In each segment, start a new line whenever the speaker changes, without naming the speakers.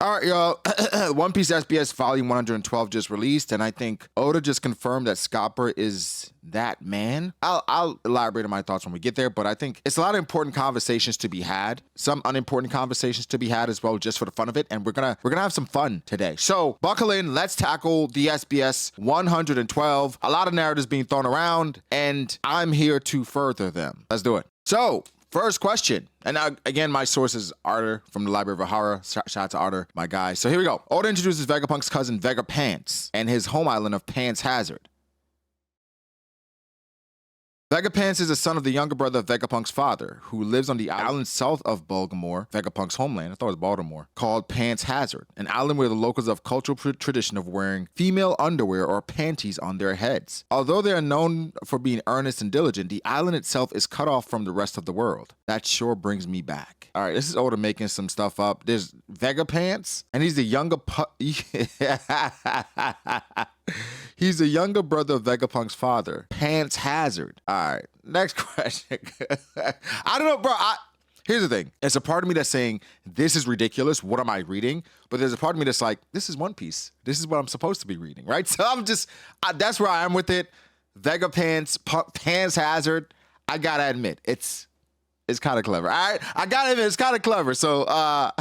All right, y'all. One Piece SBS Volume 112 just released, and I think Oda just confirmed that Scopper is that man. I'll elaborate on my thoughts when we get there, but I think it's a lot of important conversations to be had, some unimportant conversations to be had as well, just for the fun of it, and we're gonna have some fun today. So buckle in, let's tackle the SBS 112. A lot of narratives being thrown around, and I'm here to further them. Let's do it. So, first question, and again, my source is Arter from the Library of Ahara. Shout out to Arter, my guy. So here we go. Oda introduces Vegapunk's cousin Vegapants and his home island of Pants Hazard. Vegapants is the son of the younger brother of Vegapunk's father, who lives on the island south of Bulgamore, Vegapunk's homeland, I thought it was Baltimore, called Pants Hazard, an island where the locals have cultural tradition of wearing female underwear or panties on their heads. Although they are known for being earnest and diligent, the island itself is cut off from the rest of the world. That sure brings me back. All right, this is Oda making some stuff up. There's Vegapants, and he's the younger He's the younger brother of Vegapunk's father, Pants Hazard. All right, next question. I don't know, bro. Here's the thing. There's a part of me that's saying, this is ridiculous. What am I reading? But there's a part of me that's like, this is One Piece. This is what I'm supposed to be reading, right? So I'm just, that's where I am with it. Vegapants, Pants Hazard. I gotta admit, it's kind of clever. All right, I gotta admit, it's kind of clever. So,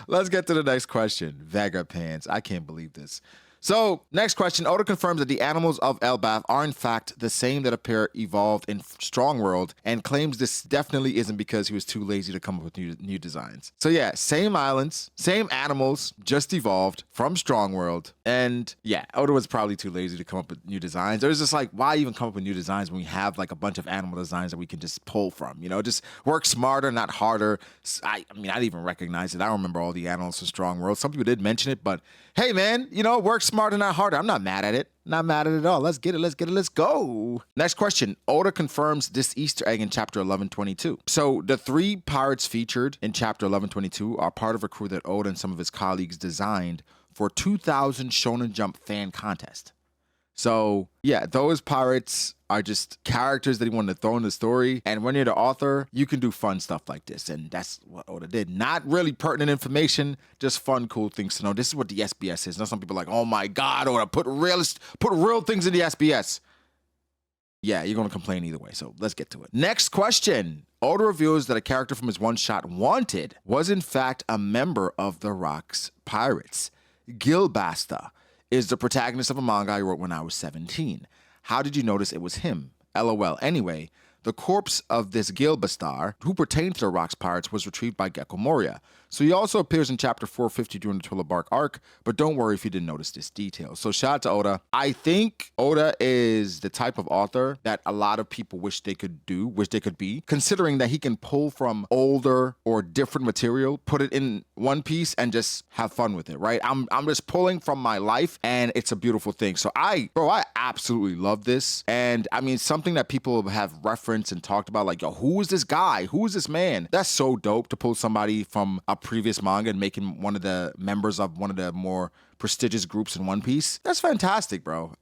let's get to the next question. Vegapants. I can't believe this. So, next question. Oda confirms that the animals of Elbaph are in fact the same that appear evolved in Strong World, and claims this definitely isn't because he was too lazy to come up with new designs. So yeah, same islands, same animals, just evolved from Strong World. And yeah, Oda was probably too lazy to come up with new designs. It was just like, why even come up with new designs when we have like a bunch of animal designs that we can just pull from? You know, just work smarter, not harder. I mean, I didn't even recognize it. I don't remember all the animals from Strong World. Some people did mention it, but hey man, you know, work smarter, not harder. I'm not mad at it. Not mad at it at all. Let's get it. Let's go. Next question. Oda confirms this Easter egg in chapter 1122. So the 3 pirates featured in chapter 1122 are part of a crew that Oda and some of his colleagues designed for 2000 Shonen Jump fan contest. So yeah, those pirates are just characters that he wanted to throw in the story. And when you're the author, you can do fun stuff like this. And that's what Oda did. Not really pertinent information, just fun, cool things to know. This is what the SBS is. Now some people are like, oh my God, Oda, put real things in the SBS. Yeah, you're going to complain either way. So let's get to it. Next question. Oda reveals that a character from his one-shot Wanted was in fact a member of the Rock's Pirates. Gilbasta is the protagonist of a manga I wrote when I was 17. How did you notice it was him? LOL. Anyway, the corpse of this Gilbastar, who pertained to the Rock's Pirates, was retrieved by Gecko Moria. So he also appears in chapter 450 during the Thriller Bark arc, but don't worry if you didn't notice this detail. So shout out to Oda. I think Oda is the type of author that a lot of people wish they could be, considering that he can pull from older or different material, put it in one piece, and just have fun with it, right? I'm just pulling from my life, and it's a beautiful thing. So I absolutely love this. And I mean, something that people have referenced and talked about, like, yo, who is this guy? Who is this man? That's so dope to pull somebody from a previous manga and make him one of the members of one of the more prestigious groups in One Piece. That's fantastic, bro.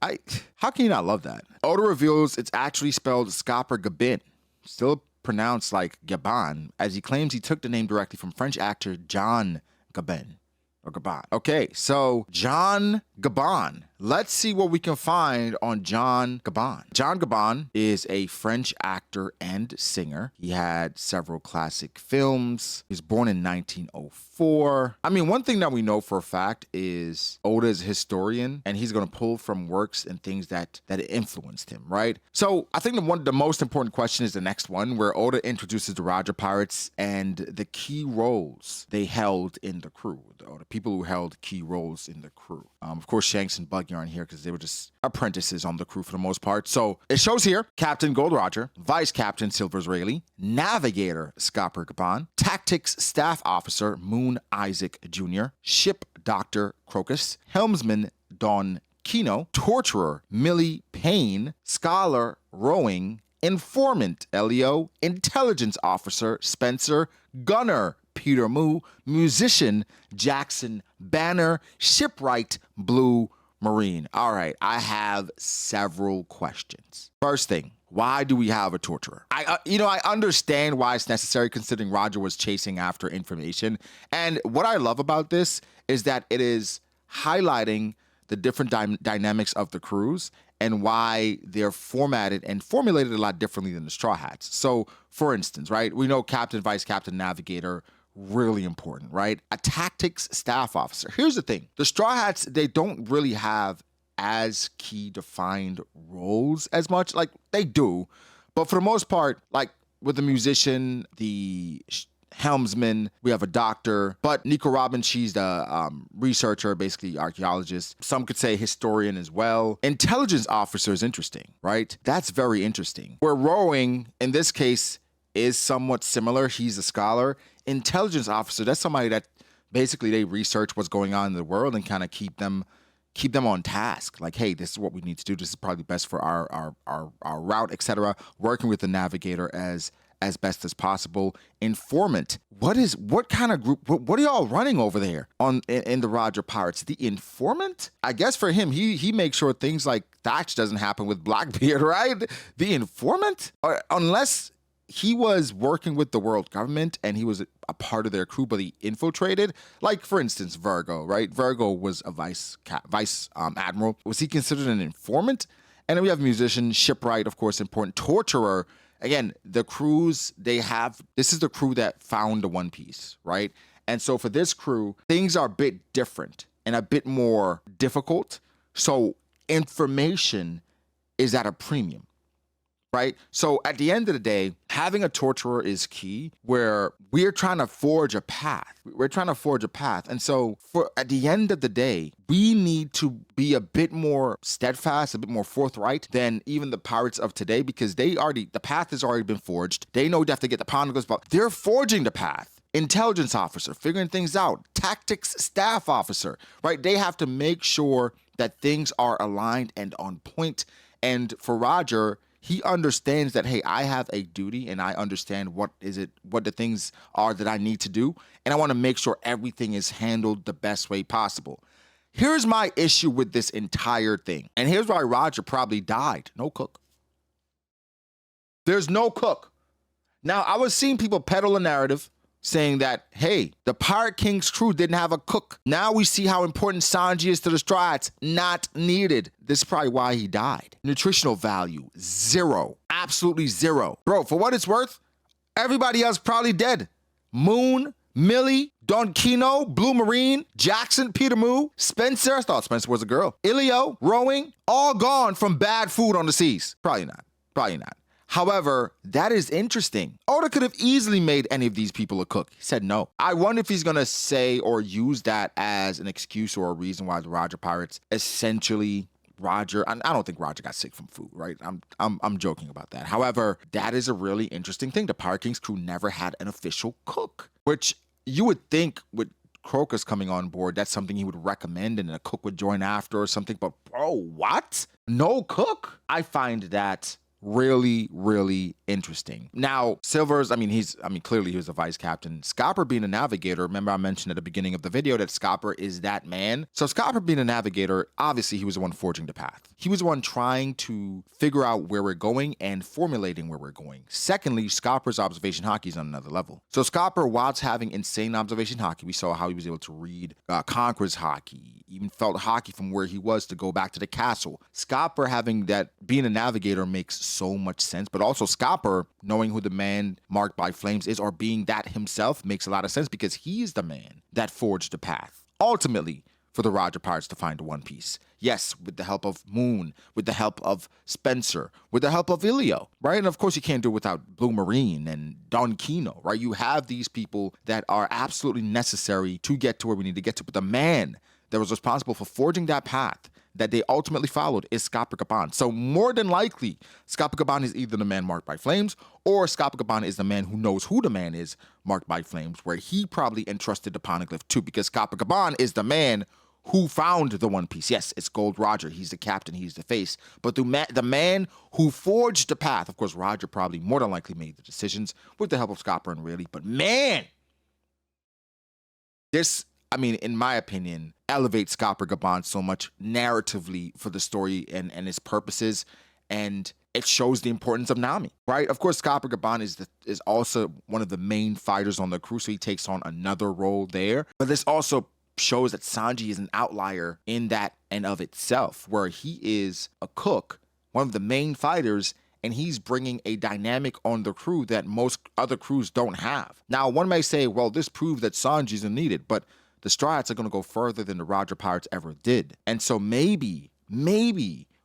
How can you not love that? Oda reveals it's actually spelled Scopper Gaban, still pronounced like Gaban, as he claims he took the name directly from French actor John Gaban. Or Gaban. Okay, so John Gaban. Let's see what we can find on John Gaban. John Gaban is a French actor and singer. He had several classic films. He was born in 1904. I mean, one thing that we know for a fact is Oda is a historian, and he's going to pull from works and things that influenced him, right? So I think the most important question is the next one, where Oda introduces the Roger Pirates and the key roles they held in the crew, or the people who held key roles in the crew. Of course, Shanks and Buggy aren't here because they were just apprentices on the crew for the most part. So it shows here Captain Gold Roger, Vice Captain Silver Israeli, Navigator Scopper Gaban, Tactics Staff Officer Moon Isaac Jr., Ship Doctor Crocus, Helmsman Don Kino, Torturer Millie Payne, Scholar Rowing, Informant Elio, Intelligence Officer Spencer, Gunner Peter Moo, Musician Jackson Banner, Shipwright Blue Marine. All right, I have several questions. First thing, Why do we have a torturer? I understand why it's necessary considering Roger was chasing after information. And what I love about this is that it is highlighting the different dynamics of the crews and why they're formatted and formulated a lot differently than the Straw Hats. So, for instance, right, we know Captain, Vice Captain, Navigator, really important, right? A tactics staff officer. Here's the thing. The Straw Hats, they don't really have as key defined roles as much. Like, they do, but for the most part, like with the musician, the helmsman, we have a doctor, but Nico Robbins, she's the researcher, basically archaeologist. Some could say historian as well. Intelligence officer is interesting, right? That's very interesting. Where rowing, in this case, is somewhat similar. He's a scholar. Intelligence officer, that's somebody that basically they research what's going on in the world and kind of keep them on task. Like, hey, this is what we need to do. This is probably best for our route, etc. Working with the navigator as best as possible. Informant. What kind of group? What are y'all running over there in the Roger Pirates? The informant? I guess for him, he makes sure things like Thatch doesn't happen with Blackbeard, right? The informant, unless he was working with the world government and he was a part of their crew, but he infiltrated. Like, for instance, Virgo, right? Virgo was a vice admiral. Was he considered an informant? And then we have musician, shipwright, of course, important. Torturer. Again, the crews, this is the crew that found the One Piece, right? And so for this crew, things are a bit different and a bit more difficult. So information is at a premium. Right? So at the end of the day, having a torturer is key where we're trying to forge a path. And so at the end of the day, we need to be a bit more steadfast, a bit more forthright than even the pirates of today, because the path has already been forged. They know they have to get the poneglyphs, but they're forging the path. Intelligence officer, figuring things out. Tactics staff officer, right? They have to make sure that things are aligned and on point. And for Roger, he understands that, hey, I have a duty and I understand what the things are that I need to do. And I want to make sure everything is handled the best way possible. Here's my issue with this entire thing. And here's why Roger probably died. No cook. There's no cook. Now, I was seeing people peddle a narrative saying that, hey, the Pirate King's crew didn't have a cook. Now we see how important Sanji is to the Straw Hats. Not needed. This is probably why he died. Nutritional value, 0. Absolutely 0. Bro, for what it's worth, everybody else probably dead. Moon, Millie, Don Kino, Blue Marine, Jackson, Peter Moo, Spencer, I thought Spencer was a girl, Ilio, Rowing, all gone from bad food on the seas. Probably not. However, that is interesting. Oda could have easily made any of these people a cook. He said no. I wonder if he's going to say or use that as an excuse or a reason why the Roger Pirates essentially I don't think Roger got sick from food, right? I'm joking about that. However, that is a really interesting thing. The Pirate King's crew never had an official cook, which you would think with Crocus coming on board, that's something he would recommend and a cook would join after or something. But bro, what? No cook? I find that really, really interesting. Now, Silvers, clearly he was a vice captain. Scopper being a navigator, remember I mentioned at the beginning of the video that Scopper is that man. So Scopper being a navigator, obviously he was the one forging the path. He was the one trying to figure out where we're going and formulating where we're going. Secondly, Scopper's observation hockey is on another level. So Scopper, whilst having insane observation hockey, we saw how he was able to read Conqueror's hockey, even felt hockey from where he was to go back to the castle. Scopper having that, being a navigator makes so much sense, but also Scopper knowing who the man marked by flames is or being that himself makes a lot of sense because he's the man that forged the path ultimately for the Roger Pirates to find the One Piece. Yes, with the help of Moon, with the help of Spencer, with the help of Ilio, right? And of course you can't do it without Blue Marine and Don Kino, right? You have these people that are absolutely necessary to get to where we need to get to, but the man that was responsible for forging that path that they ultimately followed is Scopper Gaban. So more than likely, Scopper Gaban is either the man marked by flames or Scopper Gaban is the man who knows who the man is marked by flames, where he probably entrusted the poneglyph to, because Scopper Gaban is the man who found the One Piece. Yes, it's Gold Roger. He's the captain. He's the face. But the man who forged the path, of course, Roger probably more than likely made the decisions with the help of Scopper and really. But man, this, in my opinion, elevates Scopper Gaban so much narratively for the story and its purposes. and it shows the importance of Nami, right? Of course, Scopper Gaban is also one of the main fighters on the crew, so he takes on another role there. But this also shows that Sanji is an outlier in that and of itself, where he is a cook, one of the main fighters, and he's bringing a dynamic on the crew that most other crews don't have. Now, one may say, well, this proves that Sanji isn't needed, but the Straw Hats are going to go further than the Roger Pirates ever did. And so maybe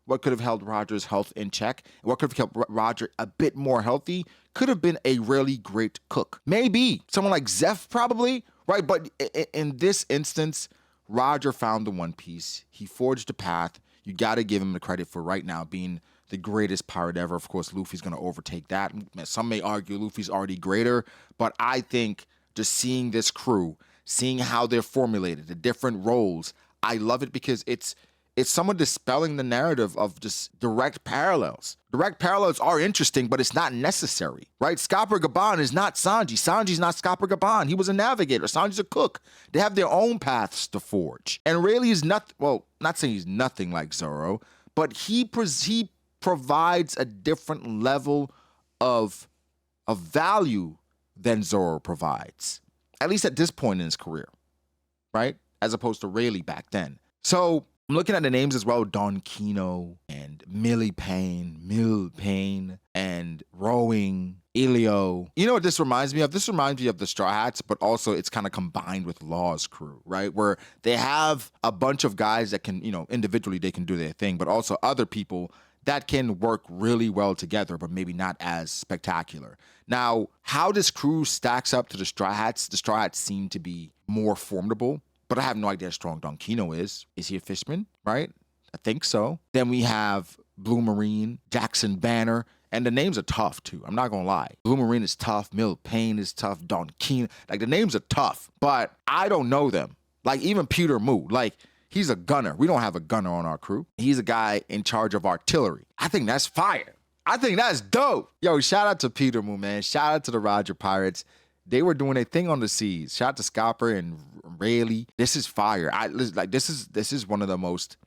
what could have held Roger's health in check, what could have kept Roger a bit more healthy, could have been a really great cook. Maybe someone like Zeph, probably, right? But in this instance, Roger found the One Piece. He forged a path. You got to give him the credit for right now being the greatest pirate ever. Of course, Luffy's going to overtake that. Some may argue Luffy's already greater, but I think just seeing this crew, seeing how they're formulated, the different roles, I love it because it's someone dispelling the narrative of just direct parallels. Direct parallels are interesting, but it's not necessary, right? Scopper Gaban is not Sanji. Sanji's not Scopper Gaban. He was a navigator. Sanji's a cook. They have their own paths to forge. And really is not, well, not saying he's nothing like Zoro, but he provides a different level of value than Zoro provides, at least at this point in his career, right? As opposed to Rayleigh back then. So I'm looking at the names as well, Don Kino and Mil Payne and Rowing, Ilio. You know what this reminds me of? This reminds me of the Straw Hats, but also it's kind of combined with Law's crew, right? Where they have a bunch of guys that can, individually they can do their thing, but also other people that can work really well together, but maybe not as spectacular. Now, how this crew stacks up to the Straw Hats seem to be more formidable, but I have no idea how strong Don Kino is. Is he a fishman, right? I think so. Then we have Blue Marine, Jackson Banner, and the names are tough too. I'm not gonna lie. Blue Marine is tough, Mil Payne is tough, Don Kino, like the names are tough, but I don't know them. Like even Peter Moo, like he's a gunner. We don't have a gunner on our crew. He's a guy in charge of artillery. I think that's fire. I think that's dope. Yo, shout out to Peter Moo, man. Shout out to the Roger Pirates. They were doing a thing on the seas. Shout out to Scopper and Rayleigh. This is fire. This is one of the most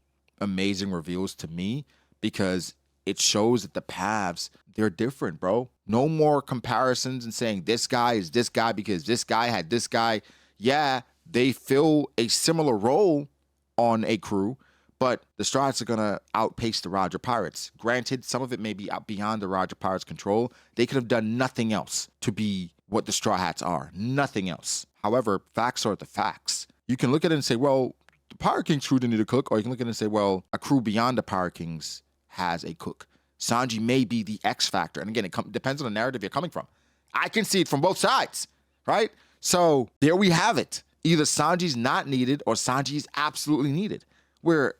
amazing reveals to me because it shows that the paths, they're different, bro. No more comparisons and saying this guy is this guy because this guy had this guy. Yeah, they fill a similar role on a crew, but the Straw Hats are going to outpace the Roger Pirates. Granted, some of it may be out beyond the Roger Pirates' control. They could have done nothing else to be what the Straw Hats are. Nothing else. However, facts are the facts. You can look at it and say, well, the Pirate King's crew didn't need a cook, or you can look at it and say, well, a crew beyond the Pirate Kings has a cook. Sanji may be the X factor. And again, it depends on the narrative you're coming from. I can see it from both sides, right? So there we have it. Either Sanji's not needed or Sanji's absolutely needed. Where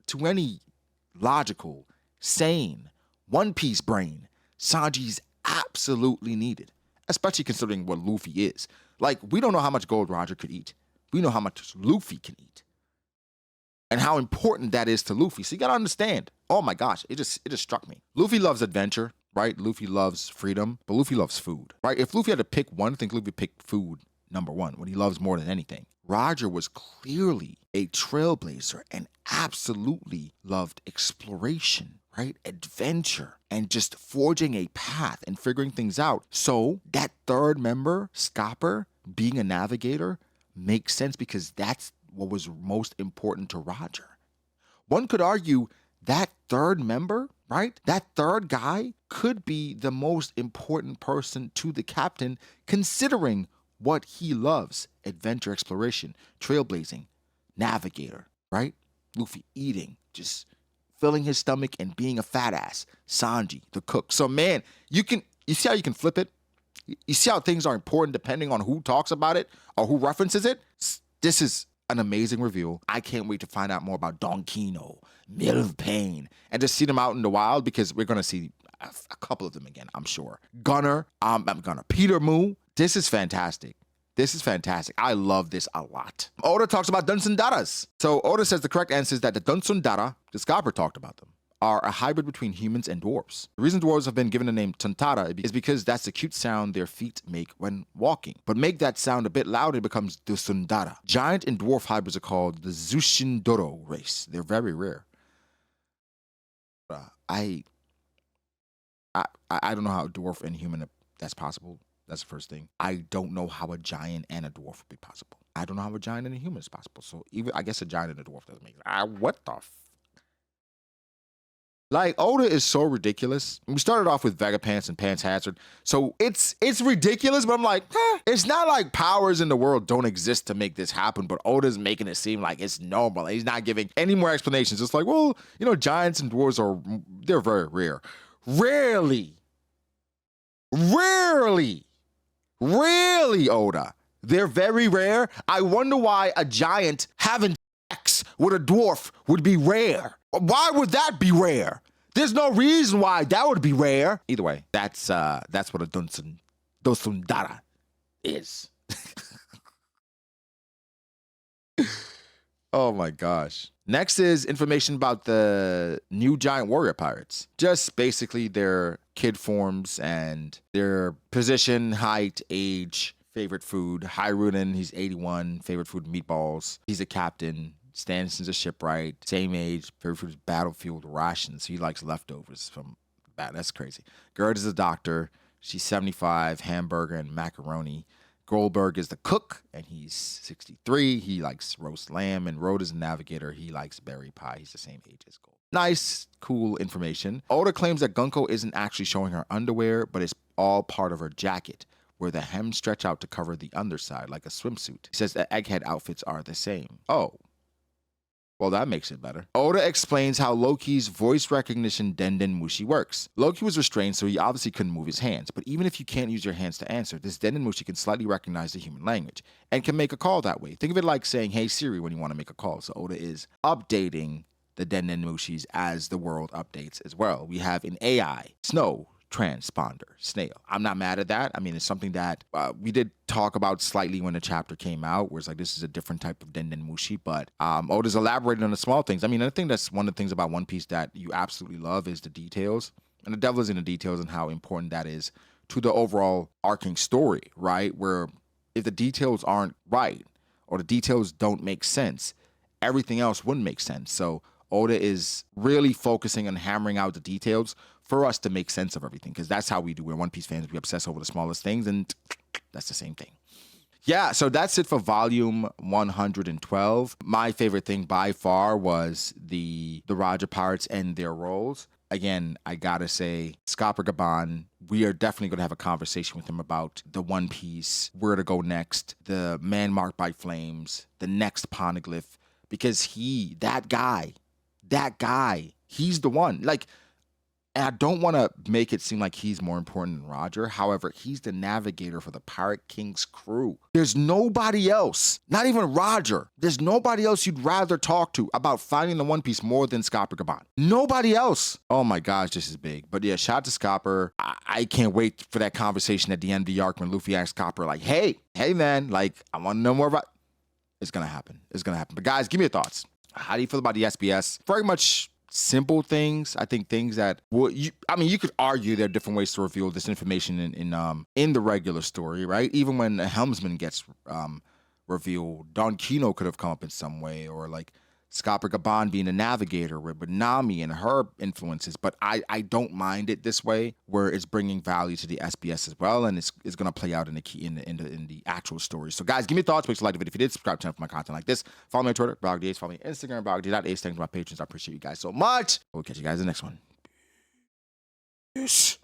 to any logical, sane, One Piece brain, Sanji's absolutely needed. Especially considering what Luffy is. Like, we don't know how much gold Roger could eat. We know how much Luffy can eat. And how important that is to Luffy. So you gotta understand. Oh my gosh, it just struck me. Luffy loves adventure, right? Luffy loves freedom, but Luffy loves food, right? If Luffy had to pick one thing, Luffy picked food, number one, what he loves more than anything. Roger was clearly a trailblazer and absolutely loved exploration, right? Adventure and just forging a path and figuring things out. So that third member, Scopper, being a navigator, makes sense because that's what was most important to Roger. One could argue that third member, right? That third guy could be the most important person to the captain considering what he loves: adventure, exploration, trailblazing, navigator, right? Luffy eating, just filling his stomach and being a fat ass. Sanji, the cook. So man, you see how you can flip it? You see how things are important depending on who talks about it or who references it? This is an amazing reveal. I can't wait to find out more about Don Kino, Mil Payne, and just see them out in the wild because we're going to see a couple of them again, I'm sure. Gunner, Peter Moo. This is fantastic. This is fantastic. I love this a lot. Oda talks about Dunsundaras. So Oda says the correct answer is that the Dunsundara, the Scopper talked about them, are a hybrid between humans and dwarves. The reason dwarves have been given the name Tuntara is because that's the cute sound their feet make when walking. But make that sound a bit louder, it becomes Dusundara. Giant and dwarf hybrids are called the Zushindoro race. They're very rare. I don't know how a dwarf and human that's possible. That's the first thing. I don't know how a giant and a dwarf would be possible. I don't know how a giant and a human is possible. So even I guess a giant and a dwarf doesn't make sense. What the like Oda is so ridiculous. We started off with Vegapants and Pants Hazard. So it's ridiculous, but I'm like, it's not like powers in the world don't exist to make this happen, but Oda's making it seem like it's normal. He's not giving any more explanations. It's like, well, you know, giants and dwarves they're very rare. Rarely, Oda. They're very rare. I wonder why a giant having sex with a dwarf would be rare. Why would that be rare? There's no reason why that would be rare. Either way, that's what a Dosundara is. Oh my gosh. Next is information about the new giant warrior pirates. Just basically their kid forms and their position, height, age, favorite food. Hyruden, he's 81, favorite food meatballs. He's a captain. Stannison's a shipwright, same age, favorite food is battlefield rations. He likes leftovers from that. That's crazy. Gerd is a doctor. She's 75, hamburger and macaroni. Goldberg is the cook, and he's 63. He likes roast lamb. And Rhoda is a navigator. He likes berry pie. He's the same age as Gold. Nice, cool information. Oda claims that Gunko isn't actually showing her underwear, but it's all part of her jacket, where the hems stretch out to cover the underside like a swimsuit. He says that Egghead outfits are the same. Oh. Well, that makes it better. Oda explains how Loki's voice recognition Denden Mushi works. Loki was restrained, so he obviously couldn't move his hands. But even if you can't use your hands to answer, this Denden Mushi can slightly recognize the human language and can make a call that way. Think of it like saying, hey Siri, when you want to make a call. So Oda is updating the Denden Mushis as the world updates as well. We have an AI, Snow, transponder, snail. I'm not mad at that. I mean, it's something that we did talk about slightly when the chapter came out, where it's like, this is a different type of Denden Mushi, but Oda's elaborated on the small things. I mean, I think that's one of the things about One Piece that you absolutely love is the details. And the devil is in the details and how important that is to the overall arcing story, right? Where if the details aren't right or the details don't make sense, everything else wouldn't make sense. So Oda is really focusing on hammering out the details for us to make sense of everything, because that's how we do. We're One Piece fans. We obsess over the smallest things, and that's the same thing. Yeah, so that's it for volume 112. My favorite thing by far was the Roger Pirates and their roles. Again, I gotta say, Scopper Gaban, we are definitely gonna have a conversation with him about the One Piece, where to go next, the man marked by flames, the next poneglyph, because that guy, he's the one. Like, and I don't want to make it seem like he's more important than Roger. However, he's the navigator for the Pirate King's crew. There's nobody else, not even Roger. There's nobody else you'd rather talk to about finding the One Piece more than Scopper Gaban. Nobody else. Oh my gosh, this is big. But yeah, shout out to Scopper. I can't wait for that conversation at the end of the arc when Luffy asks Scopper, like, hey man, like, I want to know more about... It's going to happen. But guys, give me your thoughts. How do you feel about the SBS? Very much simple things. I think things that you could argue there are different ways to reveal this information in the regular story, right? Even when a helmsman gets revealed, Don Kino could have come up in some way, or like Scopper Gaban being a navigator with Nami and her influences. But I don't mind it this way, where it's bringing value to the SBS as well, and it's going to play out in the actual story. So guys, give me thoughts. Make sure to like the video if you did. Subscribe to the channel for my content like this. Follow me on Twitter, BD.A. Follow me on Instagram, BD.A. Thanks to my patrons. I appreciate you guys so much. We'll catch you guys in the next one. Peace.